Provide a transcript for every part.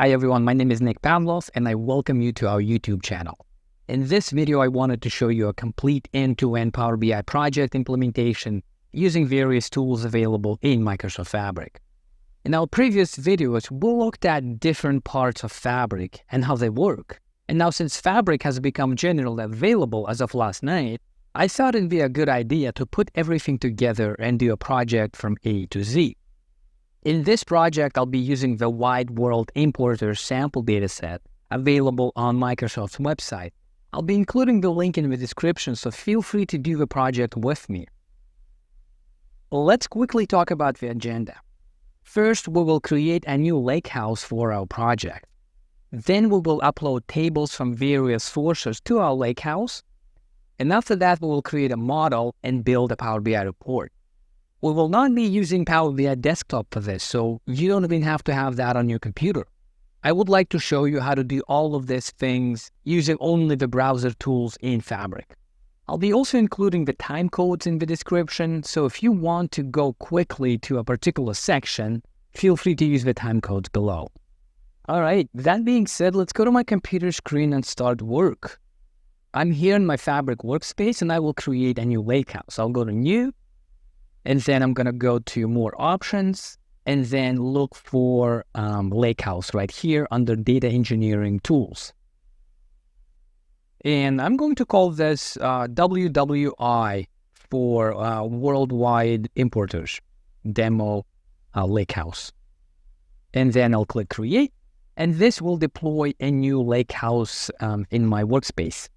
Hi everyone, my name is Nick Pavlov and I welcome you to our YouTube channel. In this video, I wanted to show you a complete end-to-end Power BI project implementation using various tools available in Microsoft Fabric. In our previous videos, we looked at different parts of Fabric and how they work. And now since Fabric has become generally available as of last night, I thought it'd be a good idea to put everything together and do a project from A to Z. In this project, I'll be using the Wide World Importer sample dataset available on Microsoft's website. I'll be including the link in the description, so feel free to do the project with me. Let's quickly talk about the agenda. First, we will create a new Lakehouse for our project. Then we will upload tables from various sources to our Lakehouse. And after that, we will create a model and build a Power BI report. We will not be using Power BI Desktop for this, so you don't even have to have that on your computer. I would like to show you how to do all of these things using only the browser tools in Fabric. I'll be also including the time codes in the description, so if you want to go quickly to a particular section, feel free to use the time codes below. Alright, that being said, let's go to my computer screen and start work. I'm here in my Fabric workspace and I will create a new Lakehouse. I'll go to New, and then I'm going to go to More Options, and then look for Lakehouse right here under Data Engineering Tools. And I'm going to call this WWI for Worldwide Importers Demo Lakehouse. And then I'll click Create, and this will deploy a new Lakehouse in my workspace.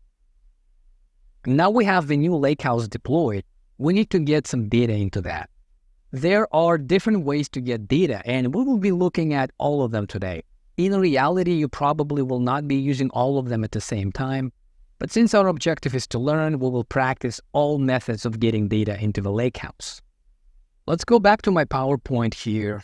Now we have the new Lakehouse deployed. We need to get some data into that. There are different ways to get data, and we will be looking at all of them today. In reality, you probably will not be using all of them at the same time, but since our objective is to learn, we will practice all methods of getting data into the Lakehouse. Let's go back to my PowerPoint here,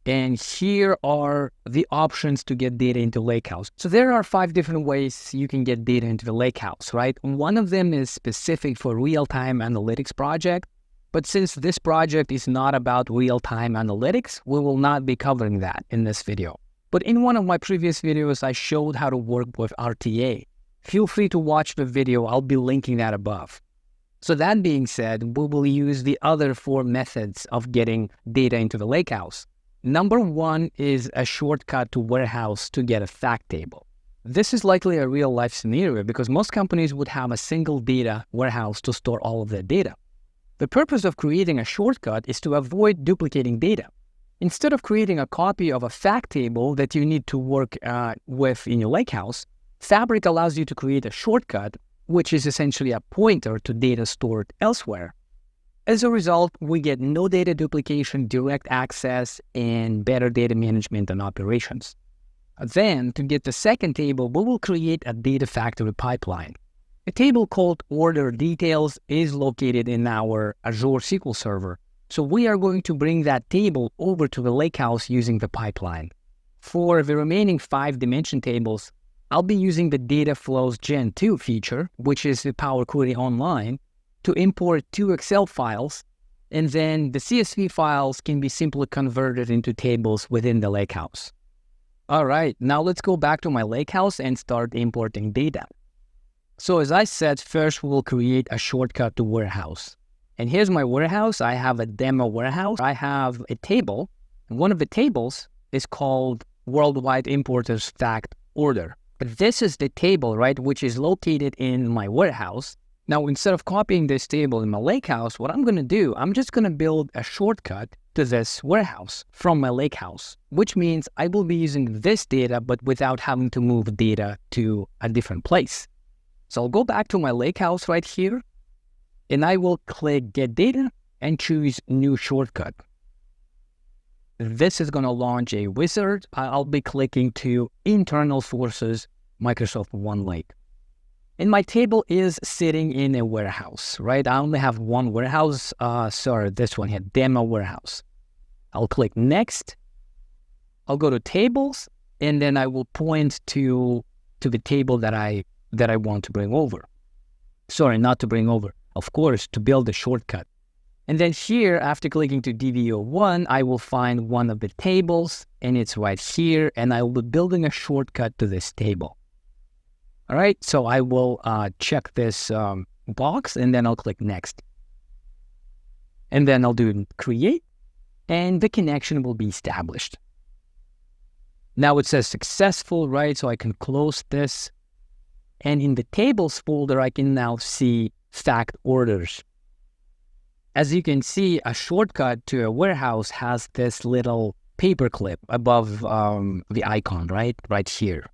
and here are the options to get data into Lakehouse. So there are 5 different ways you can get data into the Lakehouse, right? One of them is specific for real-time analytics project, but since this project is not about real-time analytics, we will not be covering that in this video. But in one of my previous videos, I showed how to work with RTA. Feel free to watch the video, I'll be linking that above. So that being said, we will use the other 4 methods of getting data into the Lakehouse. Number 1 is a shortcut to warehouse to get a fact table. This is likely a real-life scenario because most companies would have a single data warehouse to store all of their data. The purpose of creating a shortcut is to avoid duplicating data. Instead of creating a copy of a fact table that you need to work with in your Lakehouse, Fabric allows you to create a shortcut, which is essentially a pointer to data stored elsewhere. As a result, we get no data duplication, direct access, and better data management and operations. Then, to get the second table, we will create a data factory pipeline. A table called Order Details is located in our Azure SQL Server, so we are going to bring that table over to the Lakehouse using the pipeline. For the remaining 5 dimension tables, I'll be using the Dataflows Gen2 feature, which is the Power Query Online, to import 2 Excel files, and then the CSV files can be simply converted into tables within the Lakehouse. Alright, now let's go back to my Lakehouse and start importing data. So as I said, first we will create a shortcut to warehouse. And here's my warehouse. I have a demo warehouse. I have a table, and one of the tables is called Worldwide Importers Fact Order. But this is the table, right, which is located in my warehouse. Now, instead of copying this table in my Lakehouse, what I'm going to do, I'm just going to build a shortcut to this warehouse from my Lakehouse, which means I will be using this data, but without having to move data to a different place. So I'll go back to my Lakehouse right here, and I will click Get Data and choose New Shortcut. This is going to launch a wizard. I'll be clicking to Internal Sources, Microsoft OneLake. And my table is sitting in a warehouse, right? I only have one warehouse. This one here, Demo Warehouse. I'll click Next. I'll go to Tables, and then I will point to the table that I want to bring over. Sorry, not to bring over. Of course, to build a shortcut. And then here, after clicking to DVO1, I will find one of the tables, and it's right here, and I will be building a shortcut to this table. All right, so I will check this box, and then I'll click Next. And then I'll do Create, and the connection will be established. Now it says successful, right? So I can close this. And in the tables folder, I can now see fact orders. As you can see, a shortcut to a warehouse has this little paperclip above the icon, right here.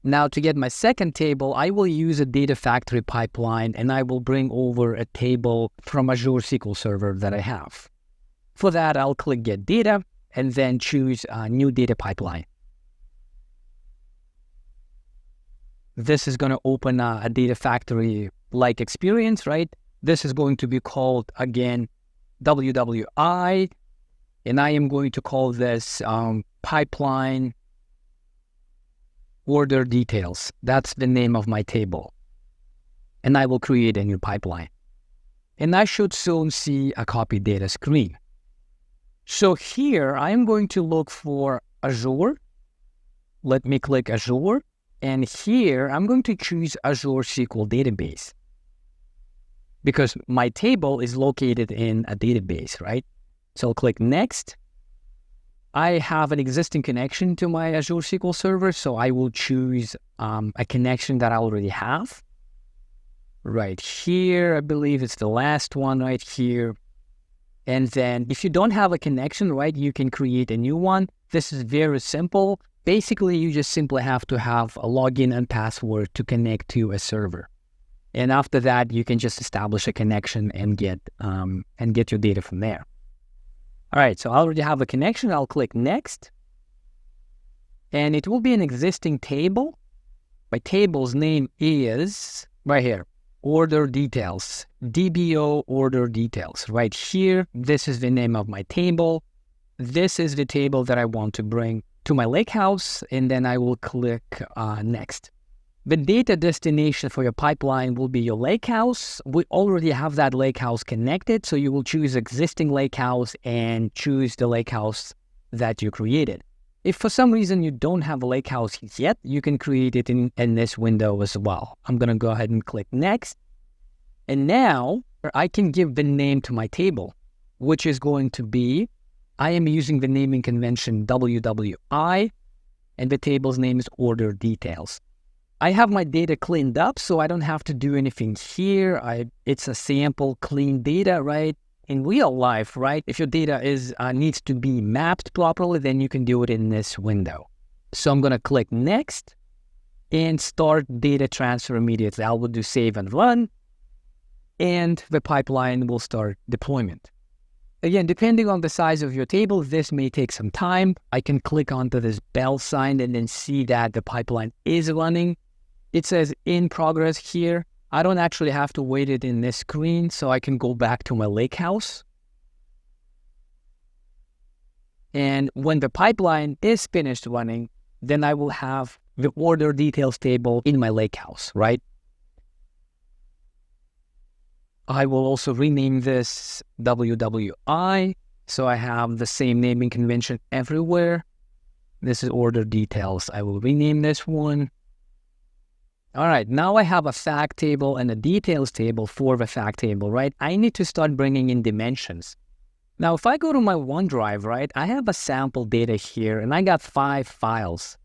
Now to get my second table, I will use a data factory pipeline, and I will bring over a table from Azure SQL Server that I have. For that, I'll click Get Data and then choose a new data pipeline. This is going to open a data factory-like experience, right? This is going to be called, again, WWI, and I am going to call this pipeline order details. That's the name of my table. And I will create a new pipeline. And I should soon see a copy data screen. So here, I am going to look for Azure. Let me click Azure. And here, I'm going to choose Azure SQL Database, because my table is located in a database, right? So I'll click Next. I have an existing connection to my Azure SQL Server, so I will choose a connection that I already have. Right here, I believe it's the last one right here. And then if you don't have a connection, right, you can create a new one. This is very simple. Basically, you just simply have to have a login and password to connect to a server. And after that, you can just establish a connection and get your data from there. All right, so I already have a connection. I'll click Next. And it will be an existing table. My table's name is, right here, Order Details, DBO Order Details. Right here, this is the name of my table. This is the table that I want to bring to my Lakehouse, and then I will click Next. The data destination for your pipeline will be your Lakehouse. We already have that Lakehouse connected, so you will choose existing Lakehouse and choose the Lakehouse that you created. If for some reason you don't have a Lakehouse yet, you can create it in this window as well. I'm going to go ahead and click Next. And now I can give the name to my table, which is going to be, I am using the naming convention WWI, and the table's name is Order Details. I have my data cleaned up, so I don't have to do anything here. It's a sample clean data, right? In real life, right? If your data needs to be mapped properly, then you can do it in this window. So I'm going to click Next and start data transfer immediately. I will do Save and Run, and the pipeline will start deployment. Again, depending on the size of your table, this may take some time. I can click onto this bell sign and then see that the pipeline is running. It says in progress here. I don't actually have to wait it in this screen, so I can go back to my Lakehouse. And when the pipeline is finished running, then I will have the order details table in my Lakehouse, right? I will also rename this WWI, so I have the same naming convention everywhere. This is order details. I will rename this one. All right, now I have a fact table and a details table for the fact table, right? I need to start bringing in dimensions. Now, if I go to my OneDrive, right, I have a sample data here, and I got 5 files.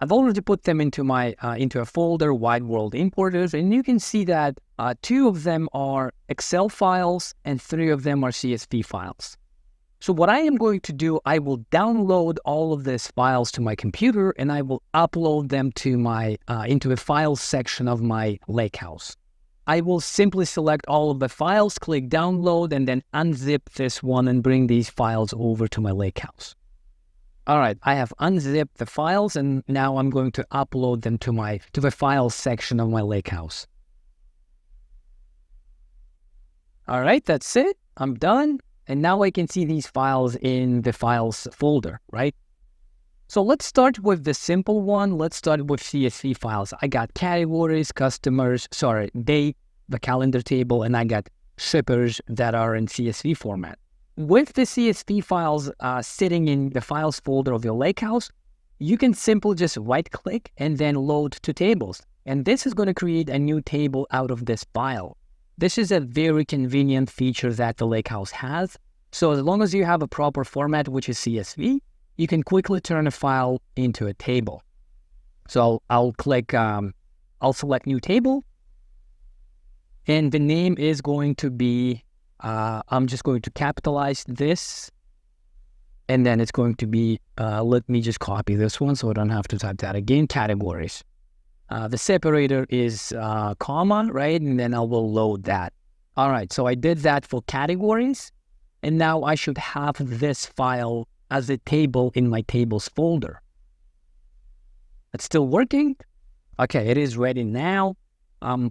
I've already put them into a folder, Wide World Importers, and you can see that 2 of them are Excel files and 3 of them are CSV files. So what I am going to do, I will download all of these files to my computer, and I will upload them to my into a files section of my Lakehouse. I will simply select all of the files, click Download, and then unzip this one and bring these files over to my Lakehouse. All right, I have unzipped the files, and now I'm going to upload them to the files section of my Lakehouse. All right, that's it. I'm done. And now I can see these files in the files folder, right? So let's start with the simple one. Let's start with CSV files. I got categories, customers, date, the calendar table, and I got shippers that are in CSV format. With the CSV files sitting in the files folder of your Lakehouse, you can simply just right-click and then load to tables. And this is going to create a new table out of this file. This is a very convenient feature that the Lakehouse has. So as long as you have a proper format, which is CSV, you can quickly turn a file into a table. So I'll select new table. And the name is going to be, I'm just going to capitalize this. And then it's going to be, let me just copy this one so I don't have to type that again, categories. The separator is comma, right? And then I will load that. All right, so I did that for categories. And now I should have this file as a table in my tables folder. It's still working. Okay, it is ready now.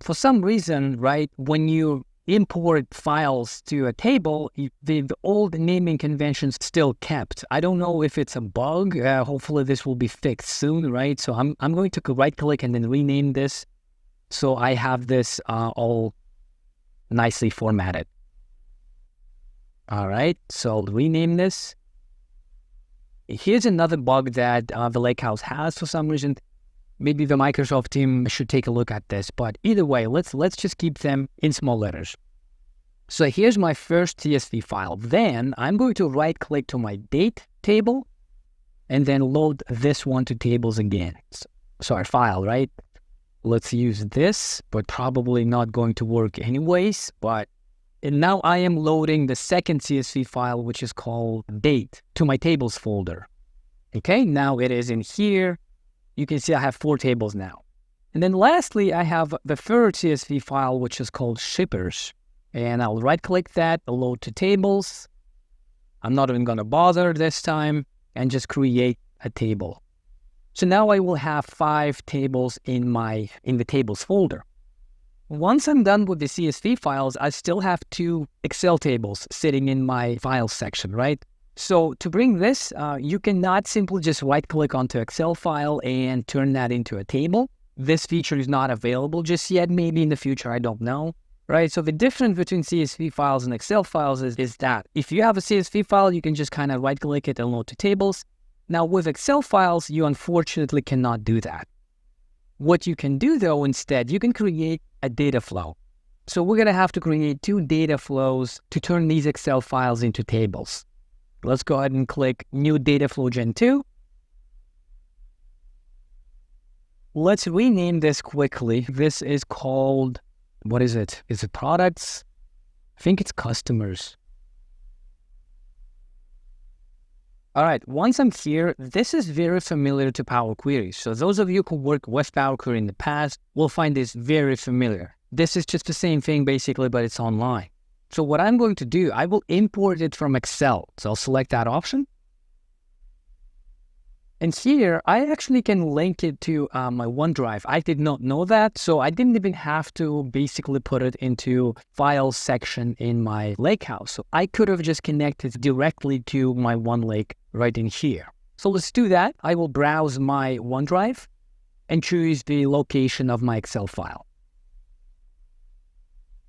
For some reason, right, when you import files to a table, the old naming conventions still kept. I don't know if it's a bug. Hopefully this will be fixed soon, right? So I'm going to right-click and then rename this so I have this all nicely formatted. All right, so I'll rename this. Here's another bug that the Lakehouse has for some reason. Maybe the Microsoft team should take a look at this, but either way, let's just keep them in small letters. So here's my first CSV file. Then I'm going to right-click to my date table and then load this one to tables again. Sorry, file, right? Let's use this, but probably not going to work anyways. And now I am loading the second CSV file, which is called date, to my tables folder. Okay, now it is in here. You can see I have 4 tables now. And then lastly, I have the third CSV file, which is called shippers. And I'll right-click that, load to tables. I'm not even going to bother this time and just create a table. So now I will have 5 tables in the tables folder. Once I'm done with the CSV files, I still have 2 Excel tables sitting in my files section, right? So to bring this, you cannot simply just right-click onto Excel file and turn that into a table. This feature is not available just yet. Maybe in the future, I don't know, right? So the difference between CSV files and Excel files is that if you have a CSV file, you can just kind of right-click it and load to tables. Now with Excel files, you unfortunately cannot do that. What you can do though, instead, you can create a data flow. So we're going to have to create 2 data flows to turn these Excel files into tables. Let's go ahead and click New Dataflows Gen2. Let's rename this quickly. This is called, what is it? Is it products? I think it's customers. All right, once I'm here, this is very familiar to Power Queries. So those of you who work with Power Query in the past will find this very familiar. This is just the same thing basically, but it's online. So what I'm going to do, I will import it from Excel. So I'll select that option. And here, I actually can link it to my OneDrive. I did not know that, so I didn't even have to basically put it into Files section in my Lakehouse. So I could have just connected directly to my OneLake right in here. So let's do that. I will browse my OneDrive and choose the location of my Excel file.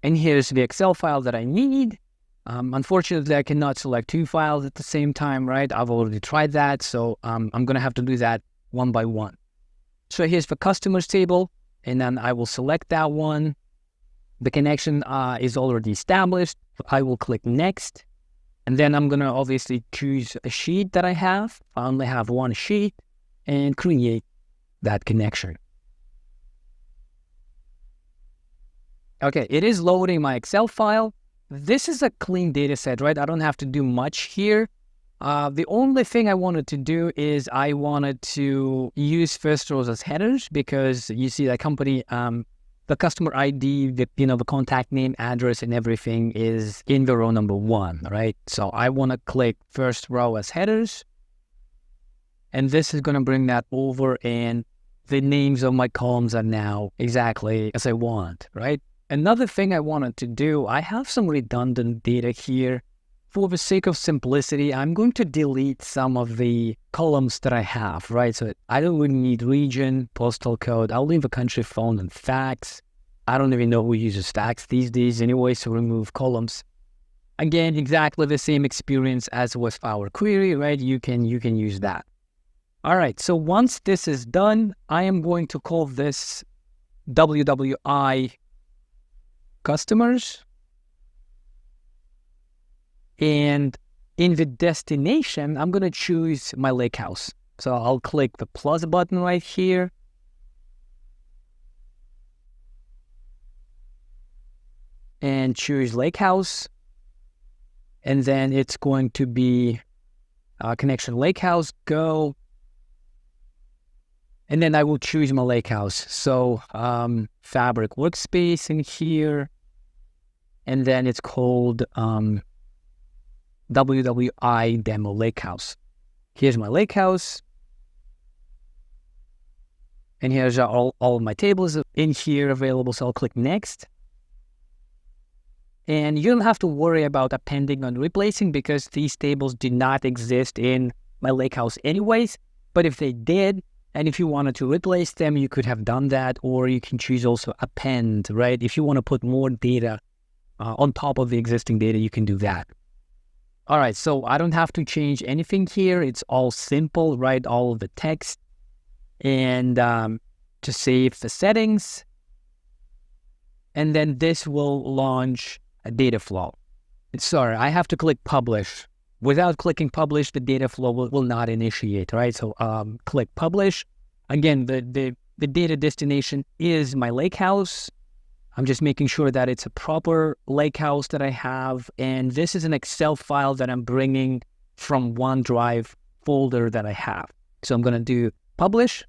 And here's the Excel file that I need. Unfortunately, I cannot select 2 files at the same time, right? I've already tried that, so I'm going to have to do that one by one. So here's the customers table, and then I will select that one. The connection is already established. I will click Next, and then I'm going to obviously choose a sheet that I have. I only have 1 sheet, and create that connection. Okay, it is loading my Excel file. This is a clean data set, right? I don't have to do much here. The only thing I wanted to do is I wanted to use first rows as headers because you see that company, the customer ID, the contact name, address, and everything is in the row number 1, right? So I want to click first row as headers. And this is going to bring that over, and the names of my columns are now exactly as I want, right? Another thing I wanted to do, I have some redundant data here. For the sake of simplicity, I'm going to delete some of the columns that I have, right? So I don't really need region, postal code. I'll leave a country, phone, and fax. I don't even know who uses stacks these days anyway, so remove columns. Again, exactly the same experience as with our query, right? You can use that. All right, so once this is done, I am going to call this WWI customers. And in the destination, I'm going to choose my Lakehouse. So I'll click the plus button right here. And choose Lakehouse. And then it's going to be connection Lakehouse, go. And then I will choose my Lakehouse. So Fabric workspace in here. And then it's called WWI demo Lakehouse. Here's my Lakehouse. And here's all of my tables in here available. So I'll click next. And you don't have to worry about appending and replacing because these tables do not exist in my Lakehouse anyways. But if they did, and if you wanted to replace them, you could have done that, or you can choose also append, right? If you want to put more data on top of the existing data, you can do that. All right, so I don't have to change anything here. It's all simple, right? All of the text. And to save the settings. And then this will launch a data flow. Sorry, I have to click publish. Without clicking publish, the data flow will not initiate, right? So click publish. Again, the data destination is my Lakehouse. I'm just making sure that it's a proper Lakehouse that I have. And this is an Excel file that I'm bringing from OneDrive folder that I have. So I'm going to do publish.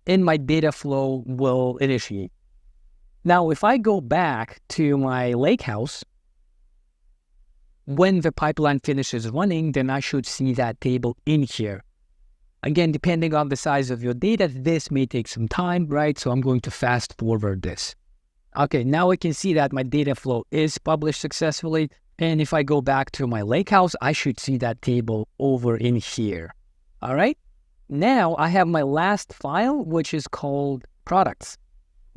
And my data flow will initiate. Now, if I go back to my Lakehouse, when the pipeline finishes running, then I should see that table in here. Again, depending on the size of your data, this may take some time, right? So I'm going to fast forward this. Okay, now I can see that my data flow is published successfully. And if I go back to my Lakehouse, I should see that table over in here. All right. Now I have my last file, which is called products.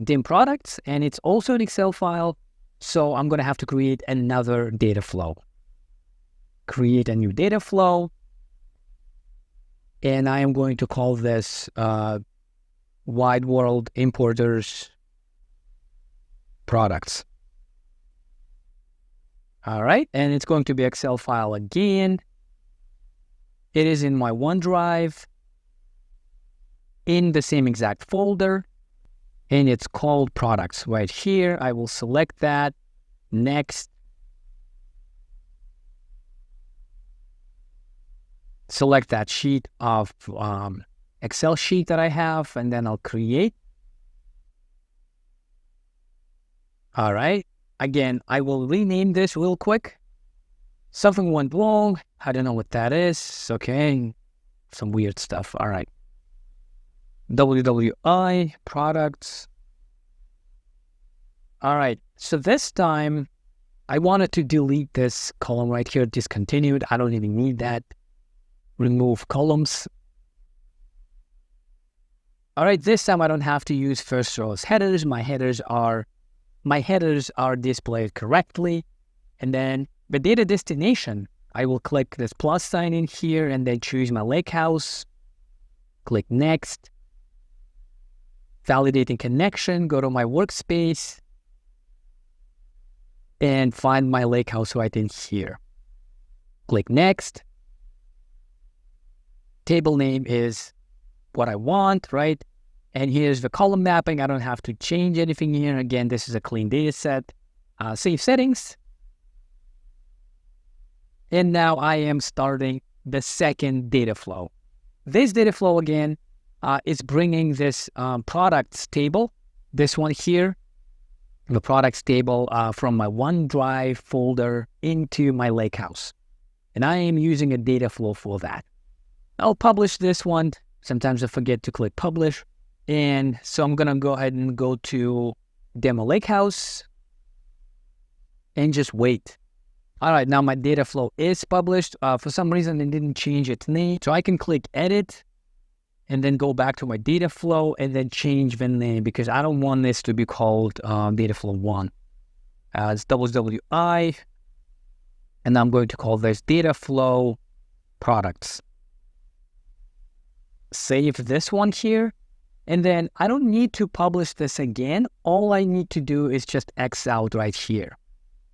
dim products, and it's also an Excel file. So I'm going to have to create another data flow. Create a new data flow. And I am going to call this Wide World Importers Products. All right. And it's going to be Excel file again. It is in my OneDrive in the same exact folder. And it's called products right here. I will select that. Next. Select that sheet of Excel sheet that I have, and then I'll create. All right. Again, I will rename this real quick. Something went wrong. I don't know what that is. Okay. Some weird stuff. All right. WWI products. All right. So this time I wanted to delete this column right here, discontinued. I don't even need that. Remove columns. All right. This time I don't have to use first row's headers. My headers are displayed correctly. And then the data destination, I will click this plus sign in here and then choose my Lakehouse. Click next. Validating connection, go to my workspace and find my Lakehouse right in here. Click next. Table name is what I want, right? And here's the column mapping. I don't have to change anything here. Again, this is a clean data set. Save settings. And now I am starting the second data flow. This data flow again is bringing this products table, this one here, the products table from my OneDrive folder into my Lakehouse. And I am using a data flow for that. I'll publish this one. Sometimes I forget to click publish. And so I'm going to go ahead and go to Demo Lakehouse and just wait. All right, now my data flow is published. For some reason, it didn't change its name. So I can click Edit. and then go back to my data flow and then change the name because I don't want this to be called Dataflow 1. It's WWI, and I'm going to call this Dataflow Products. Save this one here, and then I don't need to publish this again. All I need to do is just X out right here.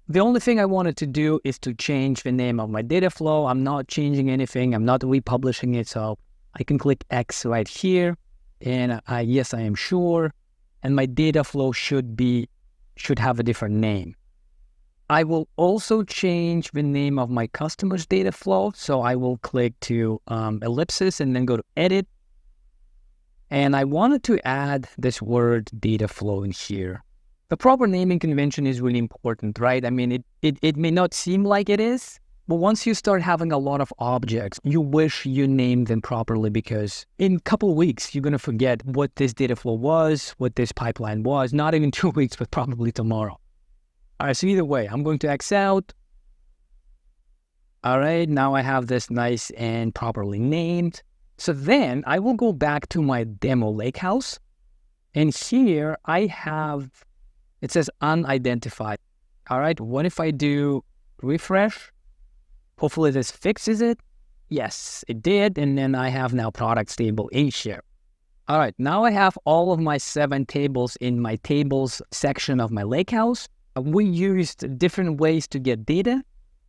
The only thing I wanted to do is to change the name of my data flow. I'm not changing anything. I'm not republishing it, so I can click X right here, and yes, I am sure. And my data flow should have a different name. I will also change the name of my customer's data flow. So I will click to ellipsis and then go to edit. And I wanted to add this word data flow in here. The proper naming convention is really important, right? I mean, it may not seem like it is, but once you start having a lot of objects, you wish you named them properly because in a couple of weeks, you're going to forget what this data flow was, what this pipeline was, not even 2 weeks, but probably tomorrow. All right, so either way, I'm going to X out. All right, now I have this nice and properly named. So then I will go back to my demo Lakehouse. And here I have, it says unidentified. All right, what if I do refresh? Hopefully this fixes it. Yes, it did. And then I have now products table in here. All right, now I have all of my 7 tables in my tables section of my Lakehouse. We used different ways to get data.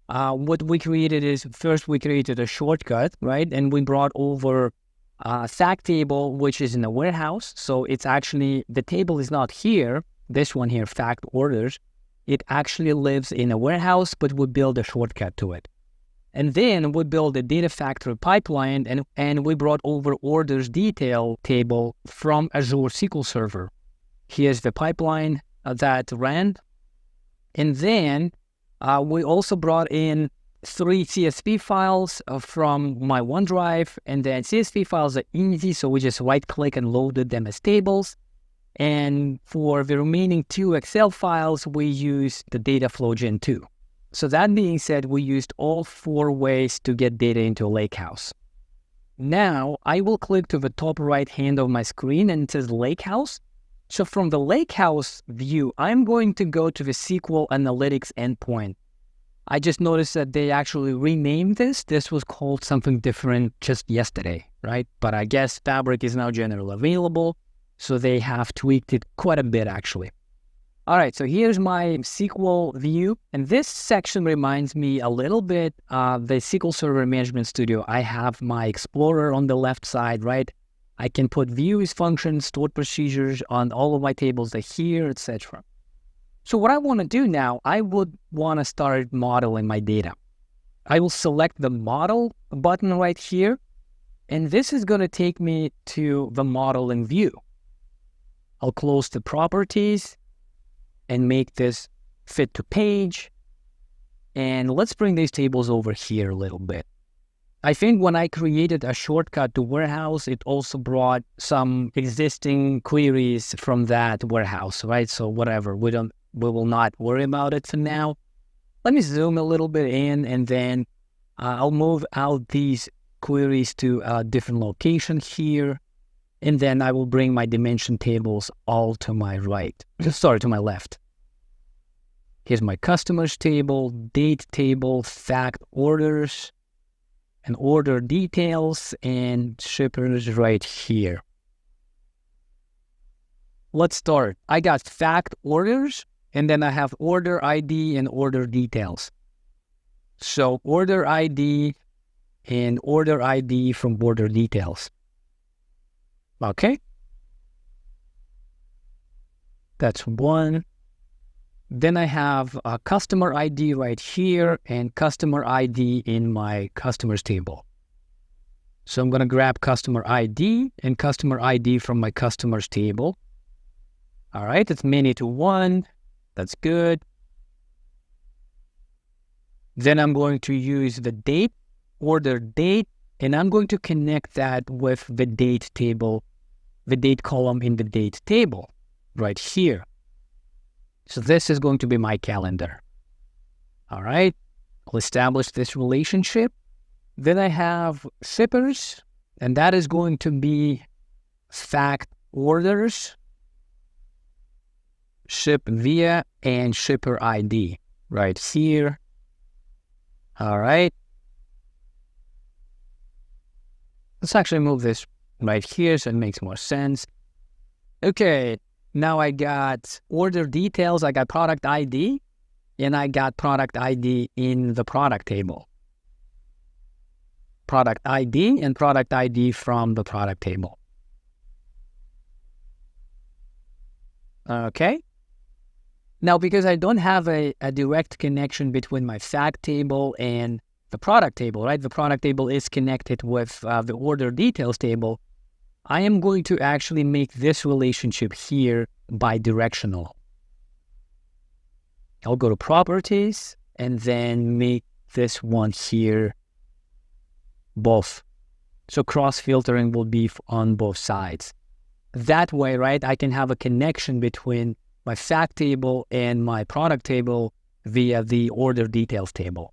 What we created is, first we created a shortcut, right? And we brought over a fact table, which is in the warehouse. So it's actually, the table is not here, this one here, fact orders. It actually lives in a warehouse, but we build a shortcut to it. And then we build a data factory pipeline, and we brought over orders detail table from Azure SQL Server. Here's the pipeline that ran. And then we also brought in 3 CSV files from my OneDrive, and then CSV files are easy, so we just right-click and loaded them as tables. And for the remaining 2 Excel files, we use the Dataflows Gen2. So that being said, we used all 4 ways to get data into Lakehouse. Now, I will click to the top right hand of my screen, and it says Lakehouse. So from the Lakehouse view, I'm going to go to the SQL Analytics endpoint. I just noticed that they actually renamed this. This was called something different just yesterday, right? But I guess Fabric is now generally available, so they have tweaked it quite a bit actually. All right, so here's my SQL view. And this section reminds me a little bit of the SQL Server Management Studio. I have my Explorer on the left side, right? I can put views, functions, stored procedures on all of my tables that here, etc. So what I want to do now, I would want to start modeling my data. I will select the model button right here, and this is going to take me to the modeling view. I'll close the properties and make this fit to page. And let's bring these tables over here a little bit. I think when I created a shortcut to warehouse, it also brought some existing queries from that warehouse, right? So whatever, we will not worry about it for now. Let me zoom a little bit in, and then I'll move out these queries to a different location here. And then I will bring my dimension tables all to my right, sorry, to my left. Here's my customers table, date table, fact orders, and order details, and shippers right here. Let's start. I got fact orders, and then I have order ID and order details. So order ID and order ID from order details. Okay. That's one. Then I have a customer ID right here and customer ID in my customers table. So I'm going to grab customer ID and customer ID from my customers table. All right, it's many to one. That's good. Then I'm going to use the date, order date, and I'm going to connect that with the date table, the date column in the date table right here. So this is going to be my calendar. All right, I'll establish this relationship. Then I have shippers. And that is going to be fact orders, ship via, and shipper ID right here. All right. Let's actually move this right here so it makes more sense. Okay, now I got order details, I got product ID, and I got product ID in the product table. Product ID and product ID from the product table. Okay. Now, because I don't have a direct connection between my fact table and the product table, right? The product table is connected with the order details table. I am going to actually make this relationship here bidirectional. I'll go to properties and then make this one here both. So cross filtering will be on both sides. That way, right, I can have a connection between my fact table and my product table via the order details table.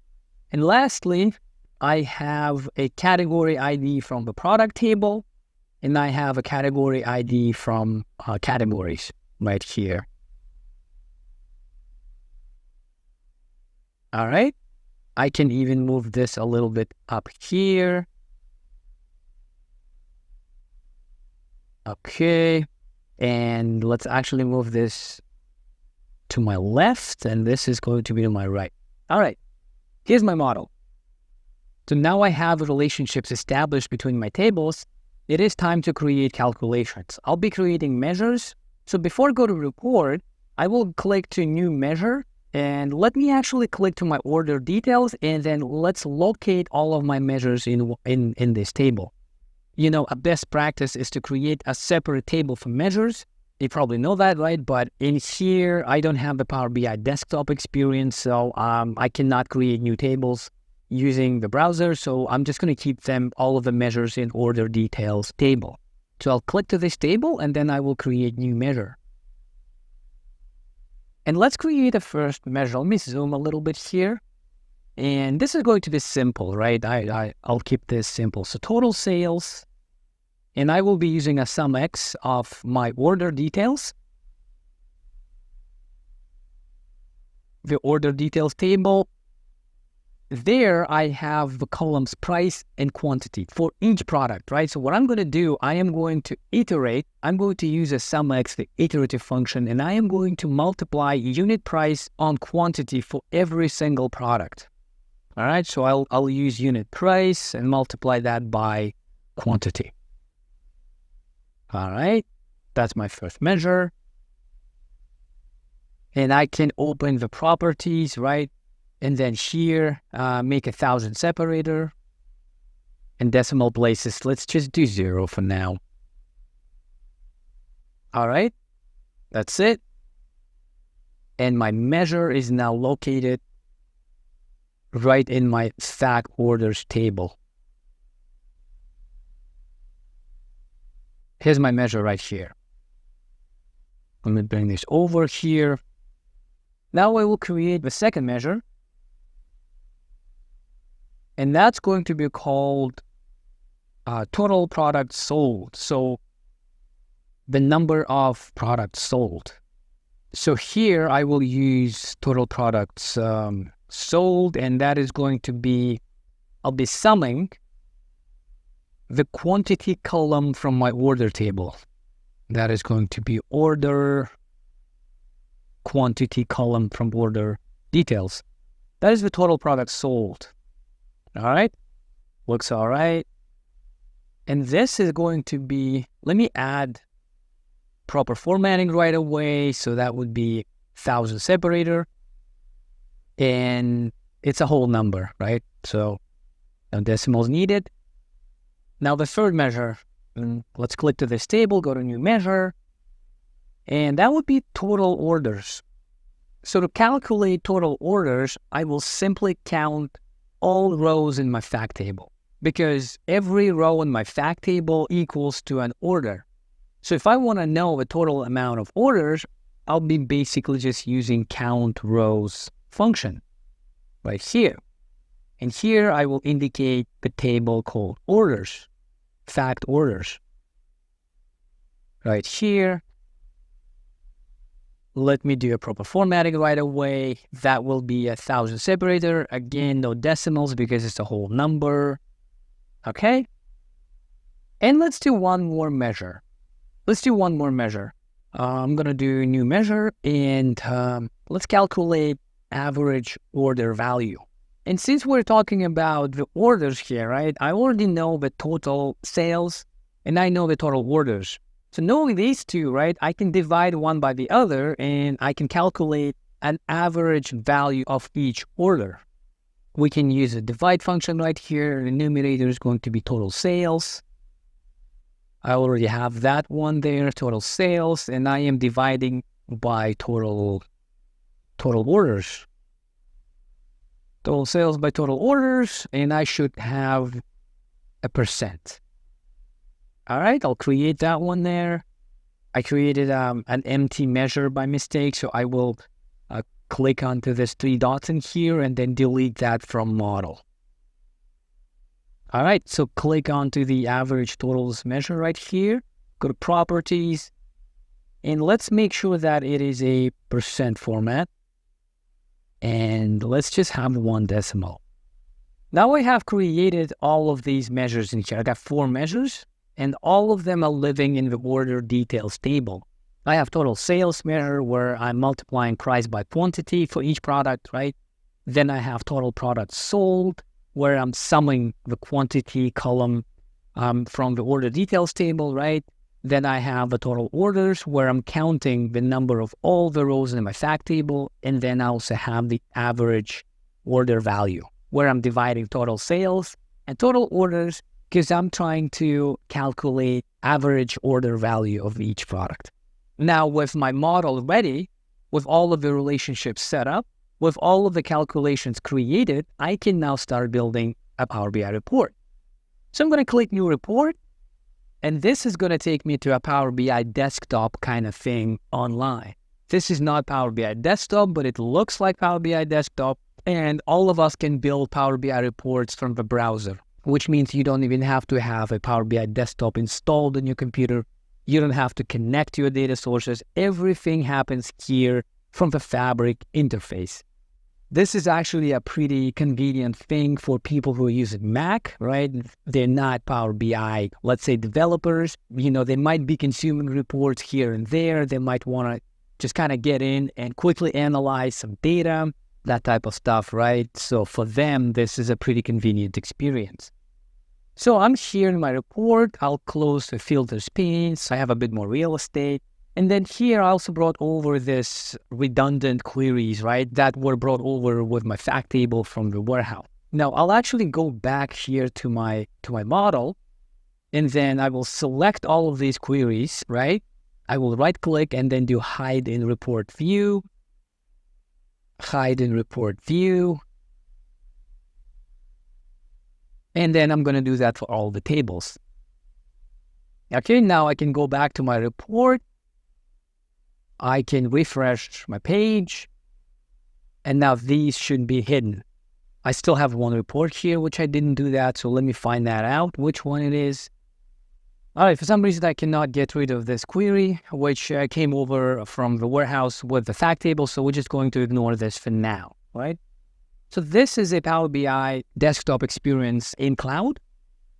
And lastly, I have a category ID from the product table, and I have a category ID from categories right here. All right. I can even move this a little bit up here. Okay. And let's actually move this to my left, and this is going to be to my right. All right. Here's my model. So now I have relationships established between my tables. It is time to create calculations. I'll be creating measures. So before I go to report, I will click to new measure, and let me actually click to my order details, and then let's locate all of my measures in this table. You know, a best practice is to create a separate table for measures. You probably know that, right? But in here, I don't have the Power BI desktop experience, so I cannot create new tables using the browser. So I'm just going to keep all of the measures in order details table. So I'll click to this table, and then I will create new measure. And let's create a first measure. Let me zoom a little bit here. And this is going to be simple, right? I'll keep this simple. So total sales. And I will be using a SUMX of my order details. The order details table. There I have the columns price and quantity for each product, right? So what I'm going to do, I am going to iterate. I'm going to use a SUMX, the iterative function, and I am going to multiply unit price on quantity for every single product. All right, so I'll use unit price and multiply that by quantity. All right, that's my first measure. And I can open the properties, right? And then here, make 1,000 separator. And decimal places, let's just do 0 for now. All right, that's it. And my measure is now located right in my fact orders table. Here's my measure right here. Let me bring this over here. Now I will create the second measure. And that's going to be called total products sold. So the number of products sold. So here I will use total products sold, and that is going to be, I'll be summing the quantity column from my order table. That is going to be order quantity column from order details. That is the total products sold. All right, looks all right. And this is going to be, let me add proper formatting right away. So that would be 1,000 separator. And it's a whole number, right? So no decimals needed. Now the third measure, let's click to this table, go to new measure, and that would be total orders. So to calculate total orders, I will simply count all rows in my fact table, because every row in my fact table equals to an order. So if I want to know the total amount of orders, I'll be basically just using count rows function right here. And here I will indicate the table called orders. fact orders. Right here. Let me do a proper formatting right away. That will be 1,000 separator. Again, no decimals because it's a whole number. Okay. And let's do one more measure. I'm going to do a new measure and let's calculate average order value. And since we're talking about the orders here, right, I already know the total sales and I know the total orders. So knowing these two, right, I can divide one by the other and I can calculate an average value of each order. We can use a divide function right here. The numerator is going to be total sales. I already have that one there, total sales, and I am dividing by total orders. Total sales by total orders, and I should have a percent. All right, I'll create that one there. I created an empty measure by mistake, so I will click onto this 3 dots in here and then delete that from model. All right, so click onto the average totals measure right here, go to properties, and let's make sure that it is a percent format. And let's just have 1 decimal. Now I have created all of these measures in here. I got 4 measures, and all of them are living in the order details table. I have total sales measure where I'm multiplying price by quantity for each product, right? Then I have total products sold, where I'm summing the quantity column from the order details table, right? Then I have the total orders where I'm counting the number of all the rows in my fact table. And then I also have the average order value where I'm dividing total sales and total orders because I'm trying to calculate average order value of each product. Now with my model ready, with all of the relationships set up, with all of the calculations created, I can now start building a Power BI report. So I'm going to click New Report, and this is going to take me to a Power BI desktop kind of thing online. This is not Power BI desktop, but it looks like Power BI desktop, and all of us can build Power BI reports from the browser, which means you don't even have to have a Power BI desktop installed on your computer. You don't have to connect to your data sources. Everything happens here from the Fabric interface. This is actually a pretty convenient thing for people who are using Mac, right? They're not Power BI, let's say, developers. You know, they might be consuming reports here and there. They might want to just kind of get in and quickly analyze some data, that type of stuff, right? So for them, this is a pretty convenient experience. So I'm here in my report. I'll close the filters pane so I have a bit more real estate. And then here I also brought over this redundant queries, right, that were brought over with my fact table from the warehouse. Now I'll actually go back here to my model, and then I will select all of these queries, right? I will right click and then do hide in report view, hide in report view. And then I'm going to do that for all the tables. Okay, now I can go back to my report. I can refresh my page, and now these should be hidden. I still have one report here, which I didn't do that, so let me find that out, which one it is. All right, for some reason I cannot get rid of this query, which came over from the warehouse with the fact table, so we're just going to ignore this for now, right? So this is a Power BI desktop experience in cloud.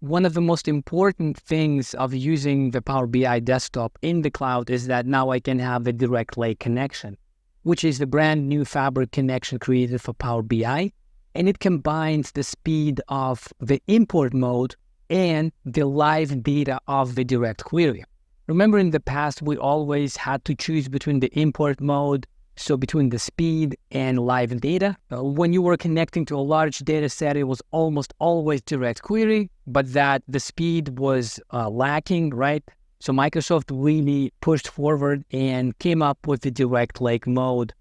One of the most important things of using the Power BI desktop in the cloud is that now I can have the DirectLake connection, which is the brand new Fabric connection created for Power BI. And it combines the speed of the import mode and the live data of the direct query. Remember in the past, we always had to choose between the import mode, so between the speed and live data. When you were connecting to a large data set, it was almost always direct query, but that the speed was lacking, right? So Microsoft really pushed forward and came up with the DirectLake mode.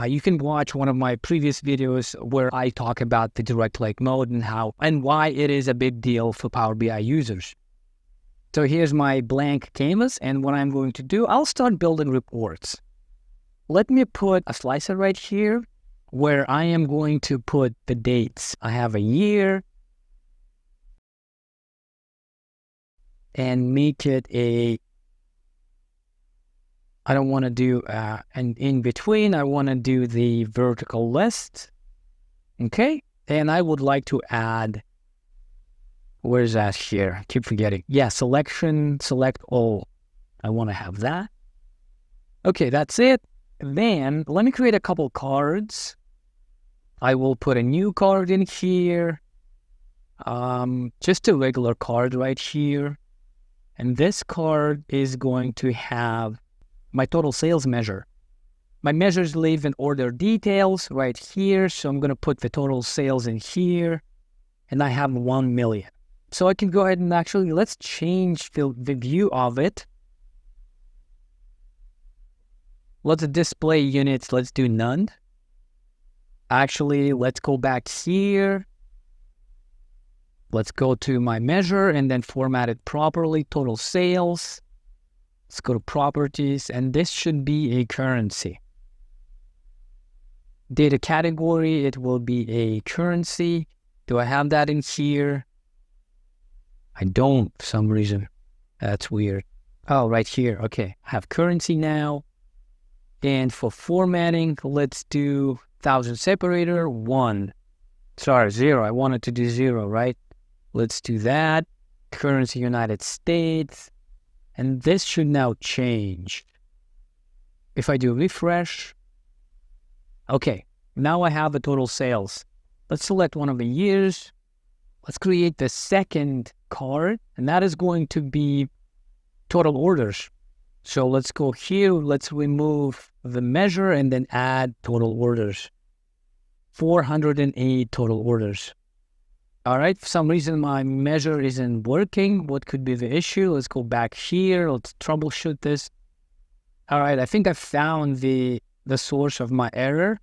You can watch one of my previous videos where I talk about the DirectLake mode and how and why it is a big deal for Power BI users. So here's my blank canvas, and what I'm going to do, I'll start building reports. Let me put a slicer right here where I am going to put the dates. I have a year, and make it a, I don't want to do an in between. I want to do the vertical list. Okay. And I would like to add, where's that here? I keep forgetting. Yeah, selection, select all. I want to have that. Okay, that's it. Then let me create a couple cards. I will put a new card in here. Just a regular card right here. And this card is going to have my total sales measure. My measures live in order details right here. So I'm going to put the total sales in here. And I have 1 million. So I can go ahead and actually, let's change the view of it. Let's display units. Let's do none. Actually, let's go back here. Let's go to my measure and then format it properly. Total sales. Let's go to properties, and this should be a currency. Data category, it will be a currency. Do I have that in here? I don't, for some reason. That's weird. Oh, right here. Okay, I have currency now. And for formatting, let's do 1000 separator, 1. Sorry, 0. I wanted to do 0, right? Let's do that. Currency United States. And this should now change. If I do refresh. Okay, now I have the total sales. Let's select one of the years. Let's create the second card. And that is going to be total orders. So let's go here. Let's remove the measure and then add total orders. 408 total orders. All right, for some reason my measure isn't working. What could be the issue? Let's go back here. Let's troubleshoot this. All right, I think I found the source of my error.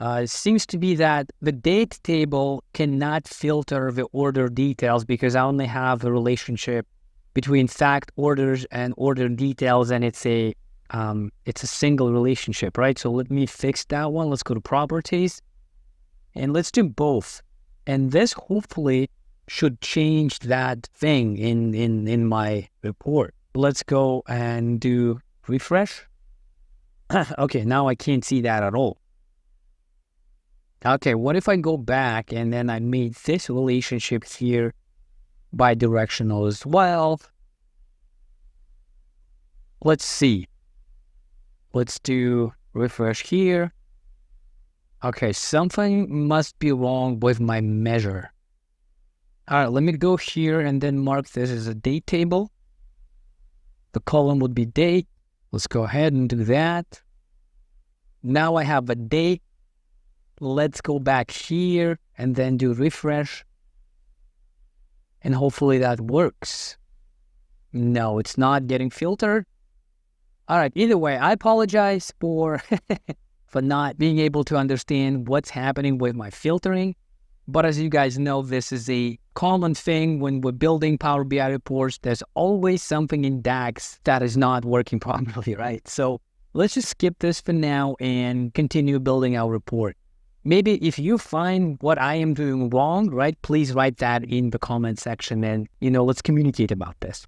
It seems to be that the date table cannot filter the order details because I only have a relationship between fact orders and order details, and it's a single relationship, right? So let me fix that one. Let's go to properties, and let's do both. And this hopefully should change that thing in my report. Let's go and do refresh. Okay, now I can't see that at all. Okay, what if I go back and then I made this relationship here bi-directional as well? Let's see. Let's do refresh here. Okay, something must be wrong with my measure. All right, let me go here and then mark this as a date table. The column would be date. Let's go ahead and do that. Now I have a date. Let's go back here and then do refresh. And hopefully that works. No, it's not getting filtered. All right, either way, I apologize for for not being able to understand what's happening with my filtering. But as you guys know, this is a common thing when we're building Power BI reports. There's always something in DAX that is not working properly, right? So let's just skip this for now and continue building our report. Maybe if you find what I am doing wrong, right, please write that in the comment section and, let's communicate about this.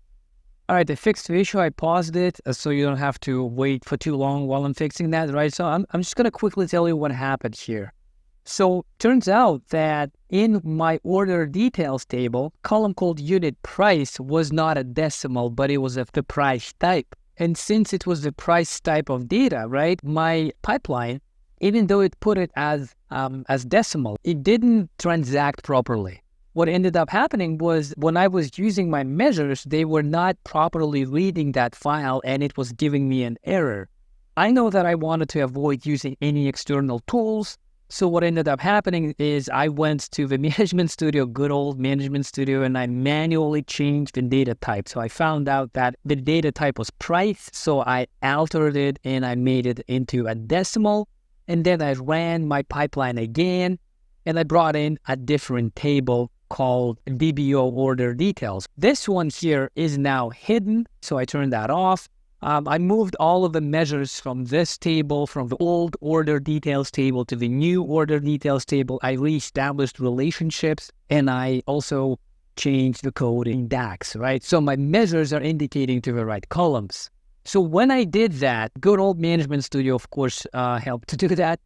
All right, I fixed the issue. I paused it so you don't have to wait for too long while I'm fixing that, right? So I'm just going to quickly tell you what happened here. So turns out that in my order details table, column called unit price was not a decimal, but it was the price type. And since it was the price type of data, right, my pipeline, even though it put it as decimal, it didn't transact properly. What ended up happening was when I was using my measures, they were not properly reading that file and it was giving me an error. I know that I wanted to avoid using any external tools. So what ended up happening is I went to the Management Studio, good old Management Studio, and I manually changed the data type. So I found out that the data type was price. So I altered it and I made it into a decimal. And then I ran my pipeline again and I brought in a different table called DBO order details. This one here is now hidden, so I turned that off. I moved all of the measures from this table, from the old order details table to the new order details table. I reestablished relationships, and I also change the code in DAX, right? So my measures are indicating to the right columns. So when I did that, good old Management Studio, of course, helped to do that.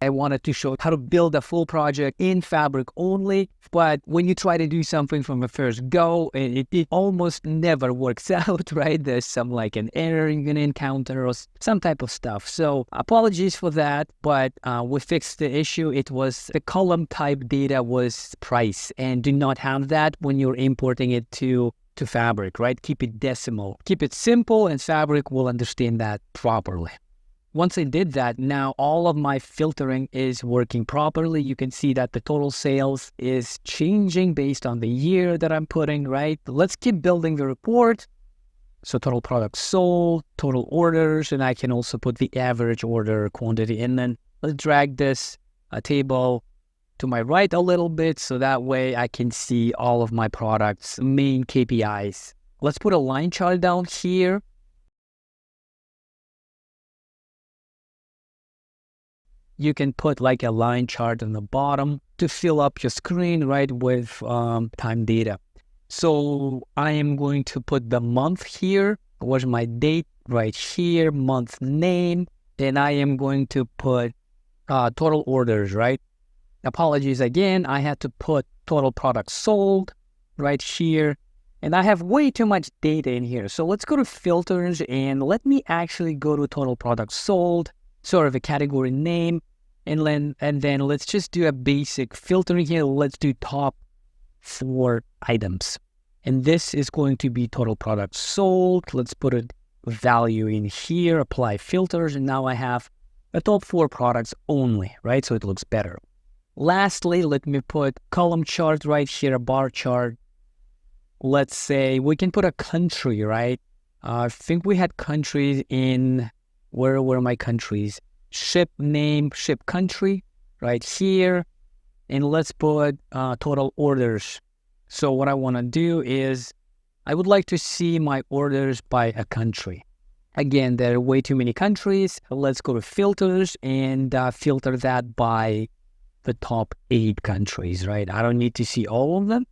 I wanted to show how to build a full project in Fabric only, but when you try to do something from the first go, it almost never works out, right? There's some like an error you're going to encounter or some type of stuff. So apologies for that, but we fixed the issue. It was the column type data was price, and do not have that when you're importing it to Fabric, right? Keep it decimal. Keep it simple, and Fabric will understand that properly. Once I did that, now all of my filtering is working properly. You can see that the total sales is changing based on the year that I'm putting, right? Let's keep building the report. So total products sold, total orders, and I can also put the average order quantity. And then let's drag this table to my right a little bit, so that way I can see all of my products' main KPIs. Let's put a line chart down here. You can put like a line chart on the bottom to fill up your screen, right, with time data. So I am going to put the month here. Where's my date? Right here, month name. And I am going to put total orders, right? Apologies again, I had to put total products sold right here. And I have way too much data in here. So let's go to filters and let me actually go to total products sold, sort of a category name. And then let's just do a basic filtering here. Let's do top 4 items. And this is going to be total products sold. Let's put a value in here, apply filters. And now I have the top 4 products only, right? So it looks better. Lastly, let me put column chart right here, a bar chart. Let's say we can put a country, right? I think we had countries in, where were my countries? Ship name, ship country, right here. And let's put total orders. So what I want to do is, I would like to see my orders by a country. Again, there are way too many countries. Let's go to filters and filter that by the top 8 countries, right? I don't need to see all of them.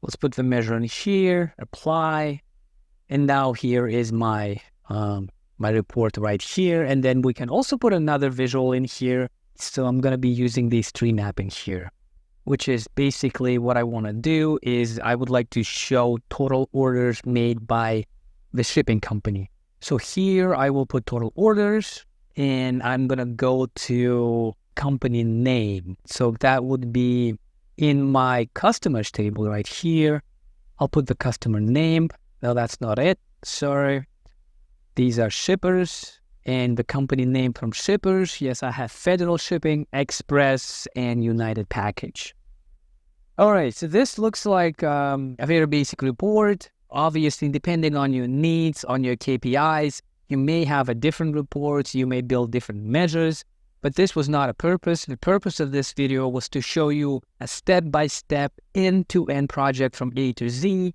Let's put the measure in here, apply. And now here is my my report right here. And then we can also put another visual in here. So I'm going to be using the stream mapping here, which is basically what I want to do is I would like to show total orders made by the shipping company. So here I will put total orders and I'm going to go to company name. So that would be in my customers table right here. I'll put the customer name. No, that's not it. Sorry. These are shippers and the company name from shippers. Yes, I have Federal Shipping, Express, and United Package. All right, so this looks like a very basic report. Obviously, depending on your needs, on your KPIs, you may have a different reports, you may build different measures, but this was not a purpose. The purpose of this video was to show you a step-by-step end-to-end project from A to Z.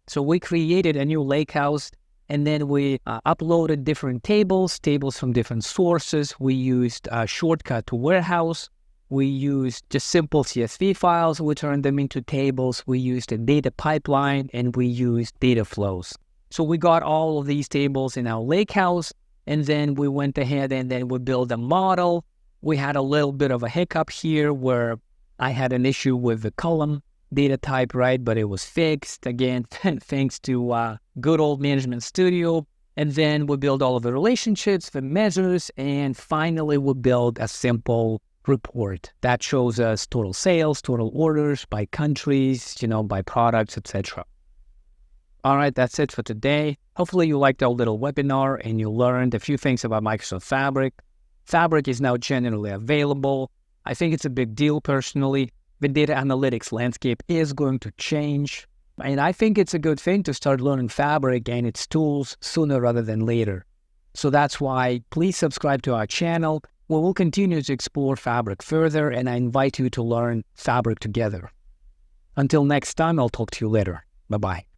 So we created a new Lakehouse, and then we uploaded different tables from different sources. We used a shortcut to warehouse. We used just simple CSV files. We turned them into tables. We used a data pipeline, and we used Dataflows. So we got all of these tables in our Lakehouse, and then we went ahead and then we built a model. We had a little bit of a hiccup here where I had an issue with the column data type, right? But it was fixed, again, thanks to good old Management Studio. And then we build all of the relationships, the measures, and finally we build a simple report that shows us total sales, total orders by countries, by products, etc. All right, that's it for today. Hopefully you liked our little webinar and you learned a few things about Microsoft Fabric. Fabric is now generally available. I think it's a big deal personally. The data analytics landscape is going to change. And I think it's a good thing to start learning Fabric and its tools sooner rather than later. So that's why please subscribe to our channel. We will continue to explore Fabric further, and I invite you to learn Fabric together. Until next time, I'll talk to you later. Bye-bye.